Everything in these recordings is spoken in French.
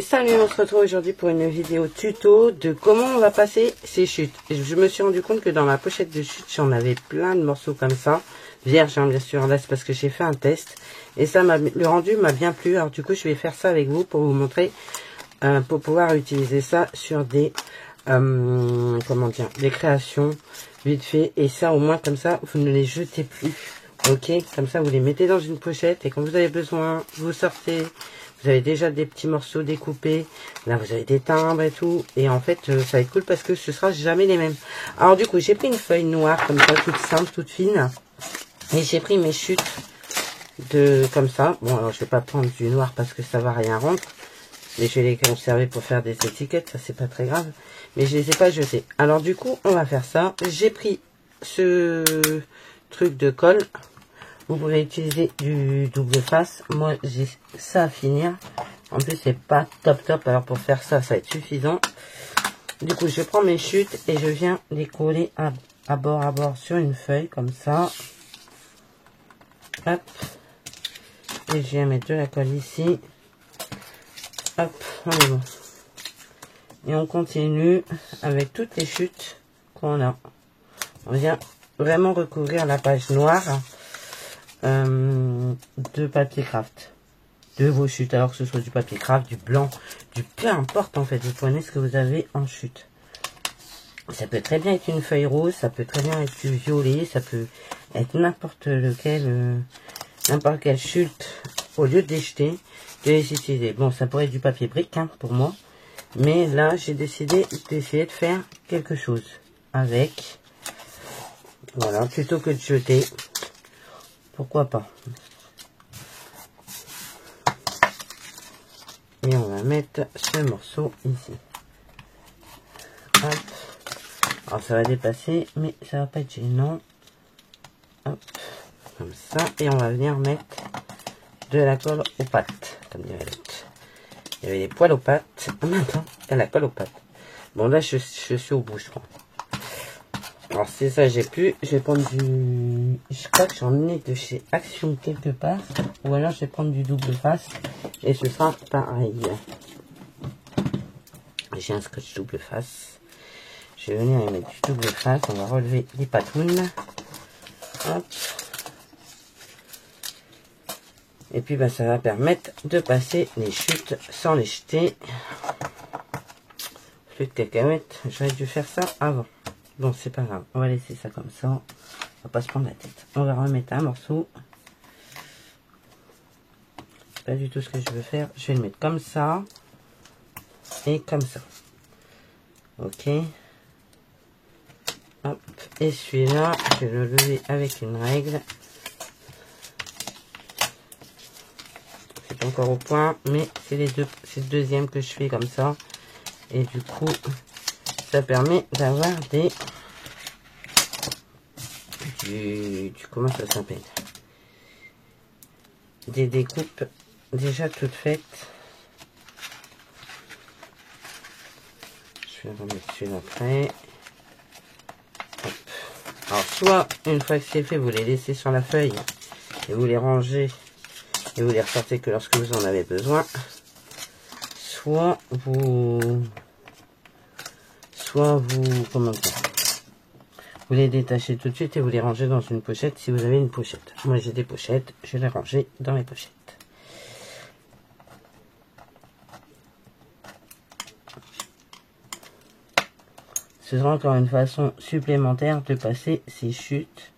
Salut, on se retrouve aujourd'hui pour une vidéo tuto de comment on va passer ces chutes. Et je me suis rendu compte que dans ma pochette de chute, j'en avais plein de morceaux comme ça, vierge hein, bien sûr, là c'est parce que j'ai fait un test. Et ça, le rendu m'a bien plu, alors du coup je vais faire ça avec vous pour vous montrer, pour pouvoir utiliser ça sur des, comment dire, des créations vite fait. Et ça au moins comme ça, vous ne les jetez plus. Ok, comme ça vous les mettez dans une pochette et quand vous avez besoin, vous sortez. Vous avez déjà des petits morceaux découpés. Là, vous avez des timbres et tout. Et en fait, ça va être cool parce que ce sera jamais les mêmes. Alors, du coup, j'ai pris une feuille noire comme ça, toute simple, toute fine. Et j'ai pris mes chutes comme ça. Bon, alors, je vais pas prendre du noir parce que ça va rien rendre. Mais je vais les conserver pour faire des étiquettes. Ça, c'est pas très grave. Mais je les ai pas jetées. Alors, du coup, on va faire ça. J'ai pris ce truc de colle. Vous pouvez utiliser du double face. Moi, j'ai ça à finir. En plus, c'est pas top. Alors, pour faire ça, ça va être suffisant. Du coup, je prends mes chutes et je viens les coller à bord sur une feuille, comme ça. Hop. Et je viens mettre de la colle ici. Hop, on est bon. Et on continue avec toutes les chutes qu'on a. On vient vraiment recouvrir la page noire. De papier craft de vos chutes, alors que ce soit du papier craft, du blanc, du peu importe en fait, vous prenez ce que vous avez en chute. Ça peut très bien être une feuille rose, ça peut très bien être du violet, ça peut être n'importe lequel, n'importe quelle chute. Au lieu de les jeter, de les utiliser. Bon, ça pourrait être du papier brique hein, pour moi, mais là j'ai décidé d'essayer de faire quelque chose avec, voilà, plutôt que de jeter. Pourquoi pas? Et on va mettre ce morceau ici. Hop. Alors ça va dépasser, mais ça va pas être gênant. Hop. Comme ça. Et on va venir mettre de la colle aux pattes. Comme dirait l'autre. Il y avait des poils aux pattes. Maintenant, il y a la colle aux pattes. Bon là, je suis au bout, je crois. Alors c'est ça, j'ai plus. Je vais prendre du... Je crois que j'en ai de chez Action quelque part. Ou alors je vais prendre du double face. Et ce sera pareil. J'ai un scotch double face. Je vais venir y mettre du double face. On va relever les patounes. Hop. Et puis bah, ça va permettre de passer les chutes sans les jeter. Flûte de cacahuète. J'aurais dû faire ça avant. Bon, c'est pas grave. On va laisser ça comme ça. On va pas se prendre la tête. On va remettre un morceau. Pas du tout ce que je veux faire. Je vais le mettre comme ça. Et comme ça. Ok. Hop. Et celui-là, je vais le lever avec une règle. C'est encore au point, mais c'est c'est le deuxième que je fais comme ça. Et du coup, ça permet d'avoir comment ça s'appelle? Des découpes déjà toutes faites. Je vais remettre celui-là après. Hop. Alors, soit, une fois que c'est fait, vous les laissez sur la feuille et vous les rangez et vous les ressortez que lorsque vous en avez besoin. Soit vous, comment dire, vous les détachez tout de suite et vous les rangez dans une pochette si vous avez une pochette. Moi, j'ai des pochettes, je les range dans les pochettes. Ce sera encore une façon supplémentaire de passer ces chutes.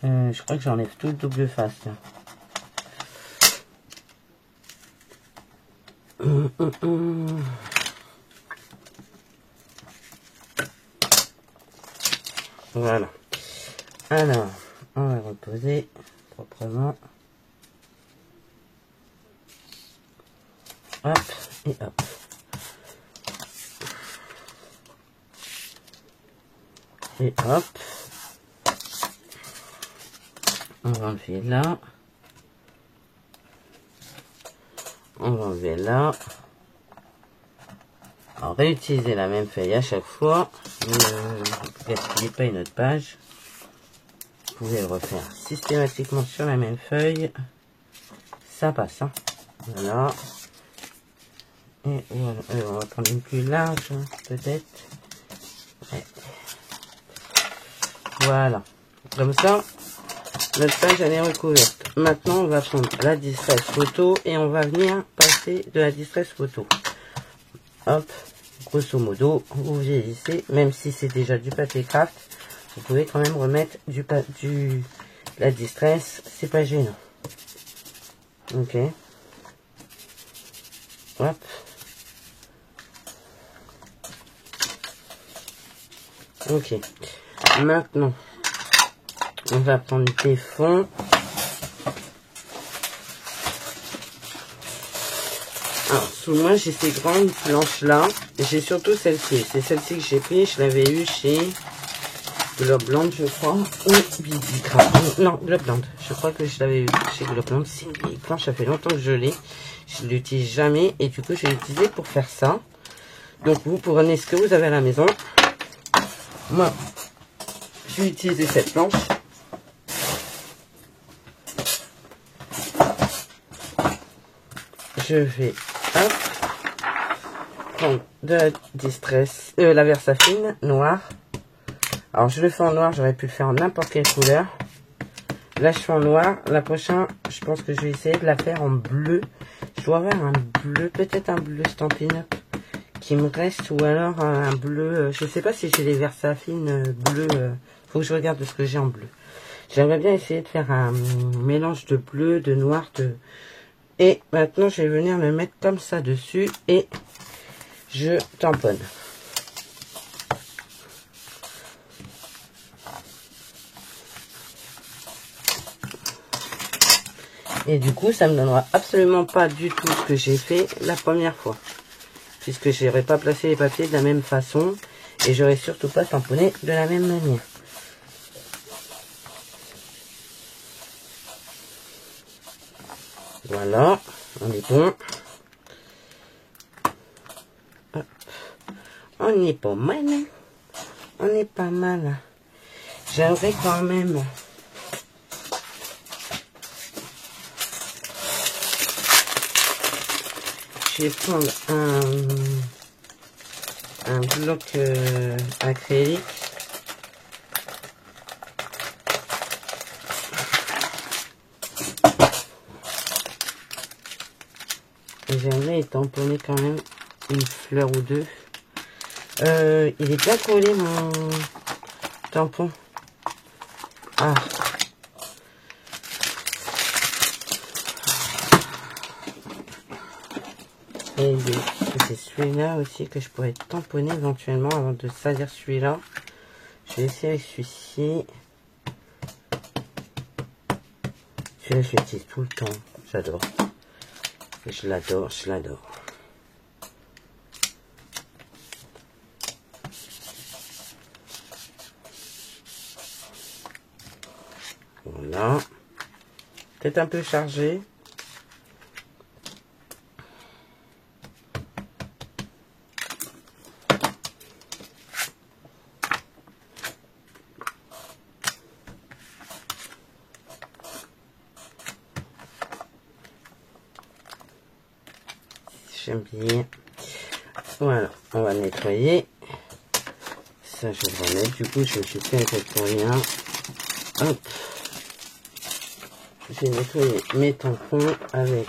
Je crois que j'enlève tout le double face. Là. Voilà. Alors, on va reposer proprement. Hop, et hop. Et hop. On va enlever là. On va enlever là. Alors, réutiliser la même feuille à chaque fois. Ne gaspillez pas une autre page. Vous pouvez le refaire systématiquement sur la même feuille. Ça passe. Hein. Voilà. Et voilà, alors, on va prendre une plus large, hein, peut-être. Ouais. Voilà. Comme ça, notre page elle est recouverte. Maintenant, on va prendre la distress photo et on va venir passer de la distress photo. Hop, grosso modo, vous vieillissez, même si c'est déjà du papier craft, vous pouvez quand même remettre la distress, c'est pas gênant. Ok. Hop. Ok. Maintenant, on va prendre des fonds. Alors, sous moi, j'ai ces grandes planches-là. J'ai surtout celle-ci. C'est celle-ci que j'ai pris. Je l'avais eu chez Globland, je crois. Ou Bibi Craft. Non, Globland. Je crois que je l'avais eu chez Globland. C'est une planche, ça fait longtemps que je l'ai. Je ne l'utilise jamais. Et du coup, je l'ai utilisé pour faire ça. Donc, vous prenez ce que vous avez à la maison. Moi, je vais utiliser cette planche. Je vais prendre de la distress, la Versafine noire. Alors je le fais en noir, j'aurais pu le faire en n'importe quelle couleur. Là je fais en noir. La prochaine, je pense que je vais essayer de la faire en bleu. Je dois avoir un bleu, peut-être un bleu Stampin' Up qui me reste, ou alors un bleu. Je sais pas si j'ai les Versafine bleu. Faut que je regarde ce que j'ai en bleu. J'aimerais bien essayer de faire un mélange de bleu, de noir, de... Et maintenant, je vais venir le mettre comme ça dessus et je tamponne. Et du coup, ça me donnera absolument pas du tout ce que j'ai fait la première fois. Puisque je n'aurais pas placé les papiers de la même façon et j'aurais surtout pas tamponné de la même manière. Voilà, on est bon. Hop. On est pas mal. On est pas mal. J'aimerais quand même... Je vais prendre un bloc acrylique. J'aimerais tamponner quand même une fleur ou deux. Il est bien collé mon tampon. Ah. Et c'est celui-là aussi que je pourrais tamponner éventuellement avant de salir celui-là. Je vais essayer avec celui-ci. Celui-là, je l'utilise tout le temps. J'adore. Je l'adore, je l'adore. Voilà. Peut-être un peu chargé. J'aime bien. Voilà, on va nettoyer. Ça, je vais remettre. Du coup, je vais jeter un peu pour rien. Hop. J'ai nettoyé mes tampons avec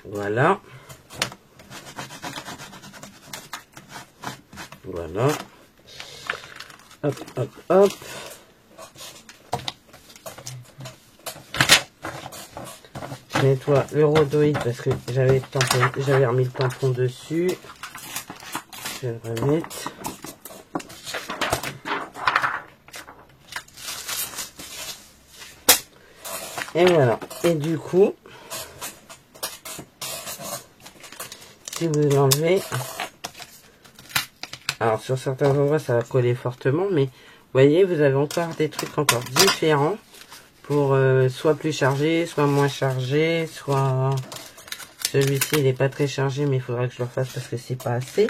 voilà. Voilà. Hop, hop, hop. Je nettoie le rhodoïde parce que j'avais remis le tampon dessus. Je vais le remettre. Et voilà. Et du coup, si vous l'enlevez, alors sur certains endroits ça va coller fortement, mais vous voyez, vous avez encore des trucs encore différents pour soit plus chargé, soit moins chargé, soit Celui-ci, il n'est pas très chargé, mais il faudra que je le refasse parce que c'est pas assez.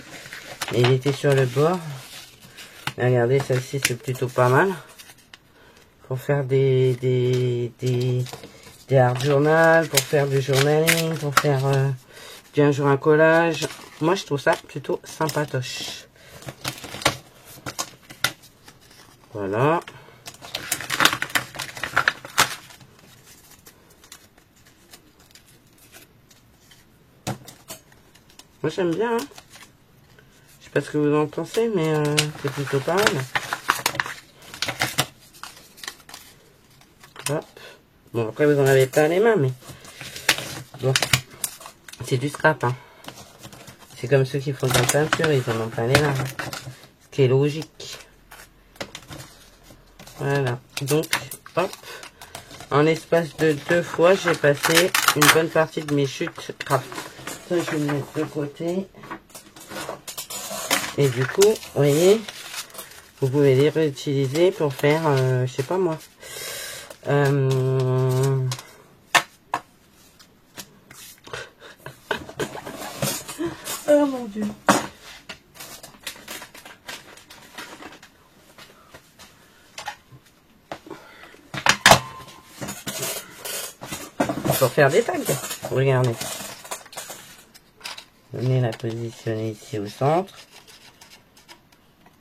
Et il était sur le bord. Et regardez, celle-ci, c'est plutôt pas mal. Pour faire des art journal, pour faire du journaling, pour faire un jour un collage. Moi, je trouve ça plutôt sympatoche. Voilà. Moi, j'aime bien. Hein. Je sais pas ce que vous en pensez, mais c'est plutôt pas mal. Hop. Bon, après, vous en avez pas les mains, mais bon, c'est du scrap. Hein. C'est comme ceux qui font de la peinture, ils en ont pas les mains. Ce qui est logique. Voilà. Donc, hop. En l'espace de 2 fois, j'ai passé une bonne partie de mes chutes craft. Ça, je vais le mettre de côté. Et du coup, vous voyez, vous pouvez les réutiliser pour faire, je sais pas moi. Oh mon Dieu. Pour faire des tags. Regardez. Venez la positionner ici au centre.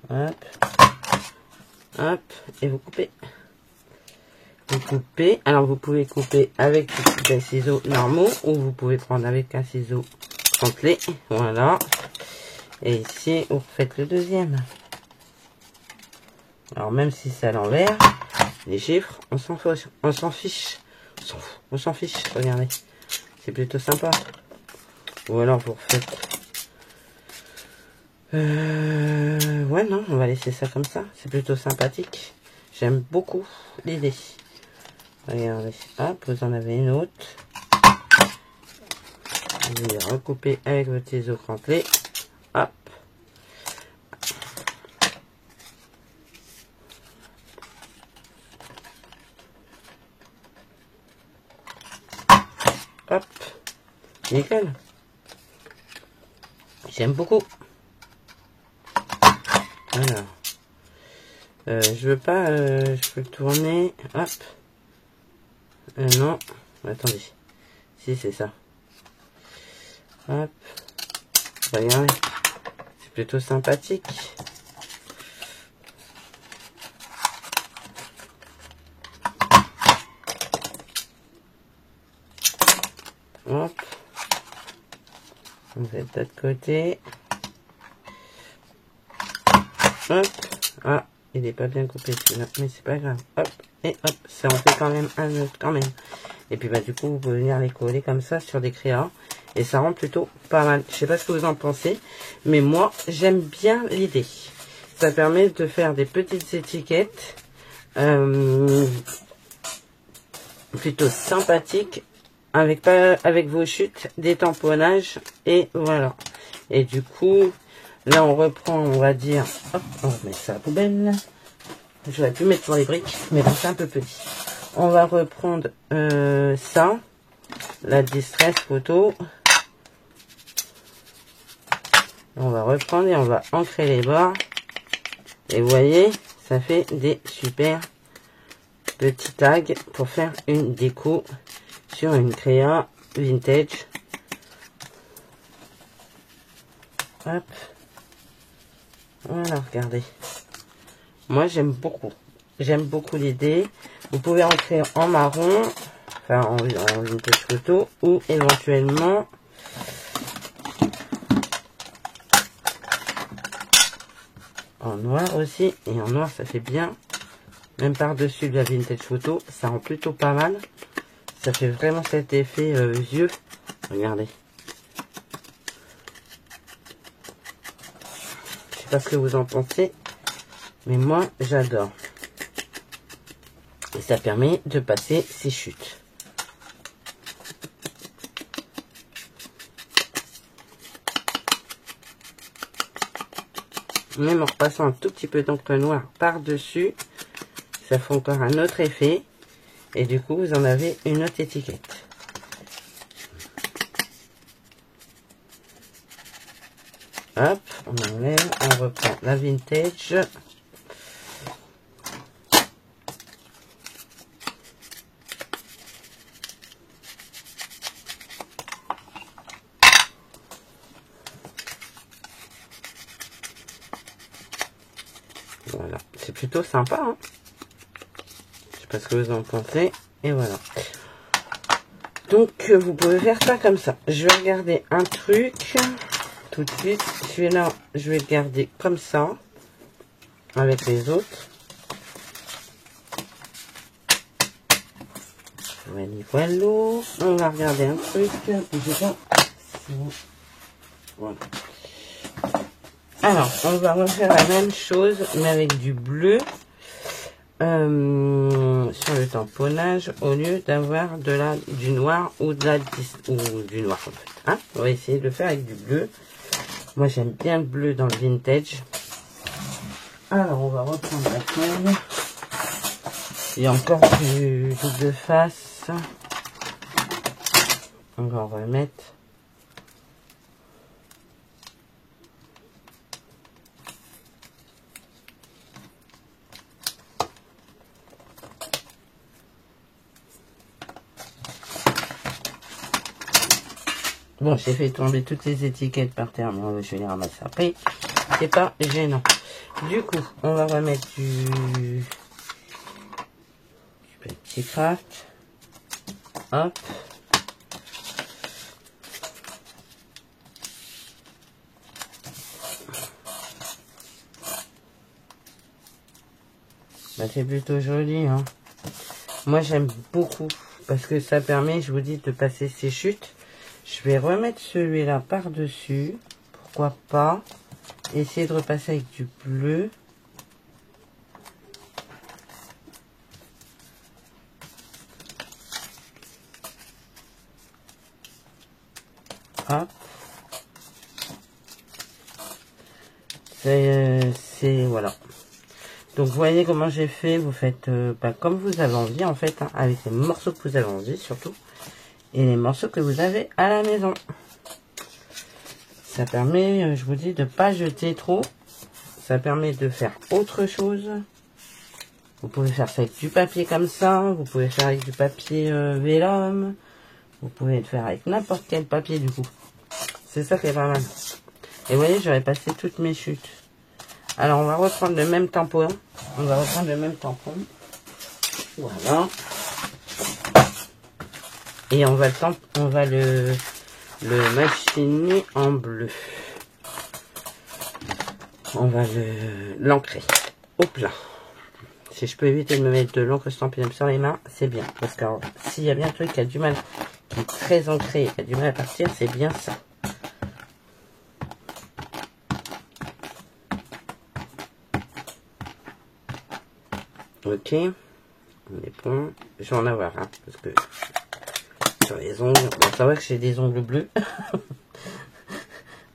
Hop. Hop. Et vous coupez. Vous coupez. Alors vous pouvez couper avec des ciseaux normaux ou vous pouvez prendre avec un ciseau complet. Voilà. Et ici, vous faites le deuxième. Alors même si c'est à l'envers, les chiffres, on s'en fiche. On s'en fiche. On s'en fiche. Regardez. C'est plutôt sympa. Ou alors vous refaites. Ouais, non, on va laisser ça comme ça. C'est plutôt sympathique. J'aime beaucoup l'idée. Regardez. Hop, vous en avez une autre. Vous allez recouper avec votre ciseau crantelé. Hop. Hop. Nickel. J'aime beaucoup. Alors. Je veux pas, je peux le tourner. Hop. Non. Attendez. Si, c'est ça. Hop. Regardez. C'est plutôt sympathique. Hop. On fait de l'autre côté. Hop. Ah, il n'est pas bien coupé celui-là, mais c'est pas grave. Hop. Et hop, ça en fait quand même un autre quand même. Et puis bah du coup, vous pouvez venir les coller comme ça sur des crayons. Et ça rend plutôt pas mal. Je sais pas ce que vous en pensez, mais moi, j'aime bien l'idée. Ça permet de faire des petites étiquettes plutôt sympathiques avec vos chutes, des tamponnages et voilà. Et du coup, là on reprend, on va dire, hop, on remet ça à la poubelle. J'aurais pu mettre pour les briques, mais bon, c'est un peu petit. On va reprendre ça, la distress photo. On va reprendre et on va ancrer les bords. Et vous voyez, ça fait des super petits tags pour faire une déco sur une créa vintage. Hop. Voilà, regardez. Moi, j'aime beaucoup. J'aime beaucoup l'idée. Vous pouvez en créer en marron, enfin en vintage photo, ou éventuellement en noir aussi. Et en noir, ça fait bien. Même par-dessus de la vintage photo, ça rend plutôt pas mal. Ça fait vraiment cet effet vieux. Regardez. Je sais pas ce que vous en pensez, mais moi, j'adore. Et ça permet de passer ces chutes. Même en repassant un tout petit peu d'encre noire par-dessus, ça fait encore un autre effet. Et du coup, vous en avez une autre étiquette. Hop, on enlève, on reprend la vintage. Voilà, c'est plutôt sympa, hein. Je sais pas ce que vous en pensez. Et voilà. Donc, vous pouvez faire ça comme ça. Je vais regarder un truc tout de suite. Celui-là, je vais le garder comme ça, avec les autres. Voilà. On va regarder un truc. Voilà. Alors, on va refaire la même chose, mais avec du bleu sur le tamponnage, au lieu d'avoir du noir ou du noir en fait. Hein, on va essayer de le faire avec du bleu. Moi, j'aime bien le bleu dans le vintage. Alors, on va reprendre la feuille. Il y a encore du double face. On va en remettre. Bon, j'ai fait tomber toutes les étiquettes par terre, mais je vais les ramasser après. C'est pas gênant. Du coup, on va remettre du petit craft. Hop. Bah, c'est plutôt joli, hein. Moi, j'aime beaucoup parce que ça permet, je vous dis, de passer ces chutes. Je vais remettre celui-là par-dessus. Pourquoi pas. Essayer de repasser avec du bleu. Hop. C'est voilà. Donc, vous voyez comment j'ai fait. Vous faites comme vous avez envie, en fait, hein, avec les morceaux que vous avez envie, surtout. Et les morceaux que vous avez à la maison. Ça permet, je vous dis, de ne pas jeter trop. Ça permet de faire autre chose. Vous pouvez faire ça avec du papier comme ça. Vous pouvez faire avec du papier vélum. Vous pouvez le faire avec n'importe quel papier, du coup. C'est ça qui est pas mal. Et vous voyez, j'aurais passé toutes mes chutes. Alors, on va reprendre le même tampon. On va reprendre le même tampon. Voilà. Et on va le machiner en bleu. On va l'ancrer au plat. Si je peux éviter de me mettre de l'encre Stampin' Up sur les mains, c'est bien. Parce que s'il y a bien un truc qui a du mal, qui est très ancré, qui a du mal à partir, c'est bien ça. Ok. On est bon. Je vais en avoir un, parce que sur les ongles, bon, ça va que j'ai des ongles bleus.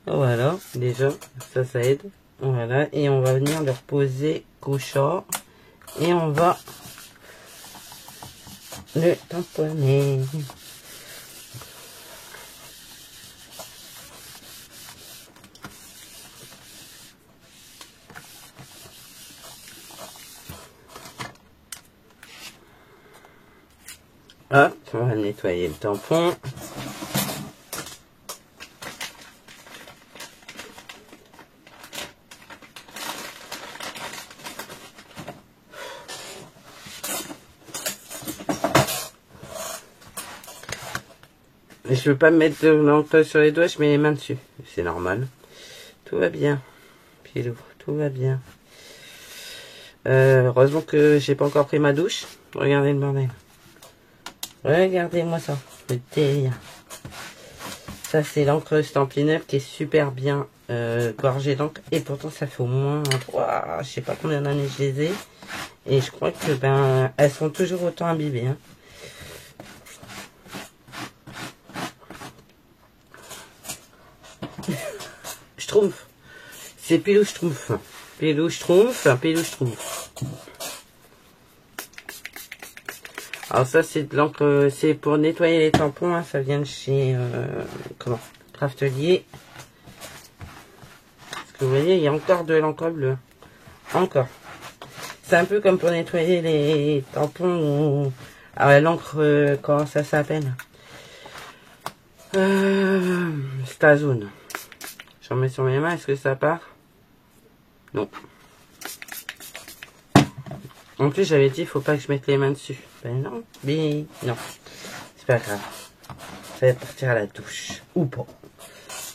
Voilà, déjà, ça aide. Voilà, et on va venir le reposer gauchard. Et on va le tamponner. Hop, on va nettoyer le tampon. Je veux pas me mettre de l'encre sur les doigts, je mets les mains dessus. C'est normal. Tout va bien. Pilou, tout va bien. Heureusement que j'ai pas encore pris ma douche. Regardez le bordel. Regardez-moi ça. Le délire. Ça, c'est l'encre Stampin' Up qui est super bien gorgée d'encre. Et pourtant, ça fait au moins, je sais pas combien d'années je les ai. Et je crois que, elles sont toujours autant imbibées, hein. Schtroumpf. C'est Pilou Schtroumpf. Pilou Schtroumpf, Pilou Schtroumpf. Alors ça, c'est de l'encre, c'est pour nettoyer les tampons, hein, ça vient de chez, Craftelier. que vous voyez, il y a encore de l'encre bleue. Encore. C'est un peu comme pour nettoyer les tampons ou l'encre, comment ça s'appelle, Stazone. J'en mets sur mes mains, est-ce que ça part? Non. En plus, j'avais dit, il faut pas que je mette les mains dessus. Ben non, mais non. C'est pas grave. Ça va partir à la douche. Ou pas.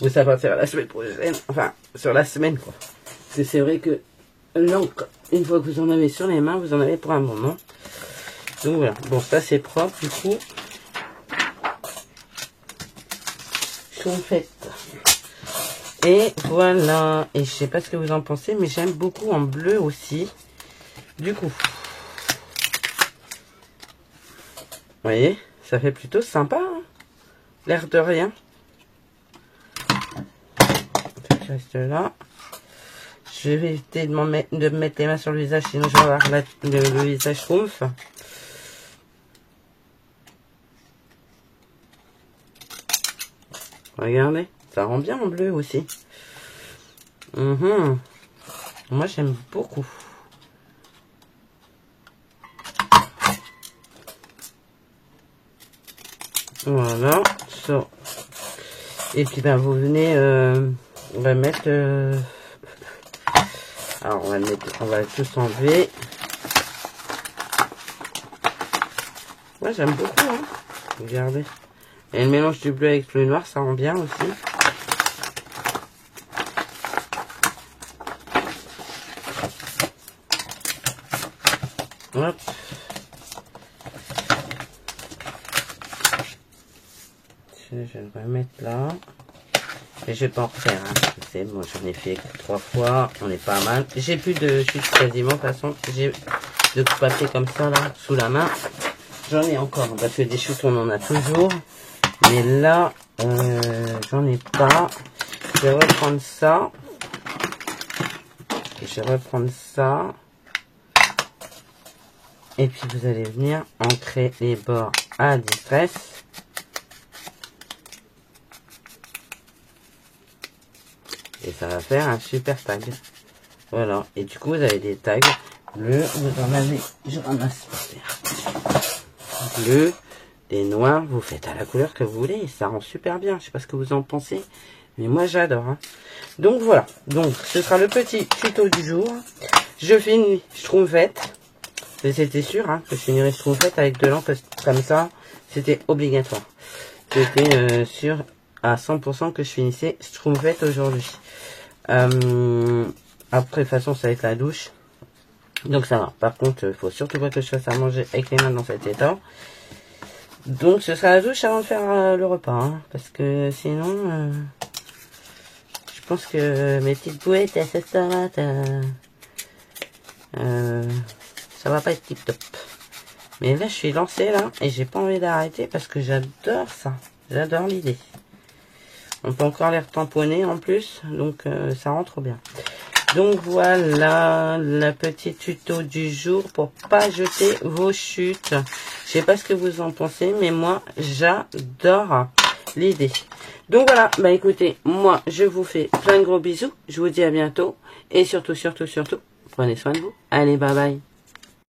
Ou ça va partir à la semaine prochaine. Enfin, sur la semaine, quoi. Parce que c'est vrai que l'encre, une fois que vous en avez sur les mains, vous en avez pour un moment. Donc voilà. Bon, ça c'est propre, du coup. Chauffette. Et voilà. Et je sais pas ce que vous en pensez, mais j'aime beaucoup en bleu aussi. Du coup. Vous voyez, ça fait plutôt sympa, hein, l'air de rien. Je reste là. Je vais éviter de me mettre les mains sur le visage, sinon je vais avoir le visage rouge. Regardez, ça rend bien en bleu aussi. Moi, j'aime beaucoup. Voilà, ça. Et puis, ben, vous venez, on va mettre, alors, on va tous enlever. Moi, j'aime beaucoup, hein. Regardez. Et le mélange du bleu avec le noir, ça rend bien aussi. Hop. Je vais le remettre là. Et je vais pas en refaire, hein. C'est bon, j'en ai fait 3 fois. On est pas mal. J'ai plus de chute quasiment. De toute façon, j'ai de papier comme ça là, sous la main. J'en ai encore, parce que des chutes on en a toujours. Mais là, j'en ai pas. Je vais reprendre ça. Je vais reprendre ça. Et puis vous allez venir ancrer les bords à distress. Et ça va faire un super tag. Voilà. Et du coup, vous avez des tags bleus. Vous en avez, je ramasse par terre. Bleu et noir. Vous faites à la couleur que vous voulez. Et ça rend super bien. Je sais pas ce que vous en pensez. Mais moi, j'adore. Hein. Donc voilà. Donc, ce sera le petit tuto du jour. Je finis Schtroumpfette. C'était sûr hein, que je finirais Schtroumpfette avec de l'encre comme ça. C'était obligatoire. J'étais sûr à 100% que je finissais Schtroumpfette aujourd'hui. Après, de toute façon, ça va être la douche. Donc ça va. Par contre, il faut surtout pas que je fasse à manger avec les mains dans cet état. Donc ce sera la douche avant de faire le repas. Hein, parce que sinon, je pense que mes petites bouettes à cette tomate, ça va pas être tip top. Mais là, je suis lancée là et j'ai pas envie d'arrêter parce que j'adore ça. J'adore l'idée. On peut encore les retamponner en plus, donc ça rend trop bien. Donc voilà, le petit tuto du jour pour pas jeter vos chutes. Je sais pas ce que vous en pensez, mais moi j'adore l'idée. Donc voilà, bah écoutez, moi je vous fais plein de gros bisous. Je vous dis à bientôt et surtout, prenez soin de vous. Allez, bye bye.